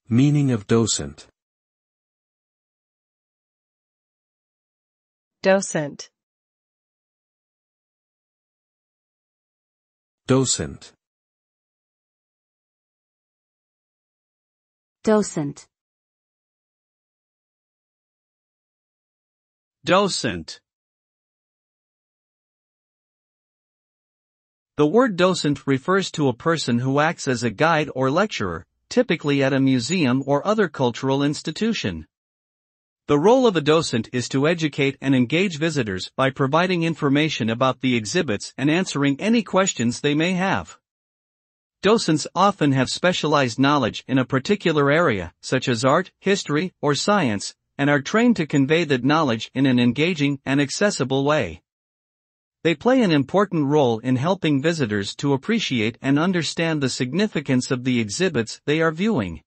Meaning of docent. Docent. Docent. Docent. Docent. The word docent refers to a person who acts as a guide or lecturer, typically at a museum or other cultural institution. The role of a docent is to educate and engage visitors by providing information about the exhibits and answering any questions they may have. Docents often have specialized knowledge in a particular area, such as art, history, or science, and are trained to convey that knowledge in an engaging and accessible way. They play an important role in helping visitors to appreciate and understand the significance of the exhibits they are viewing.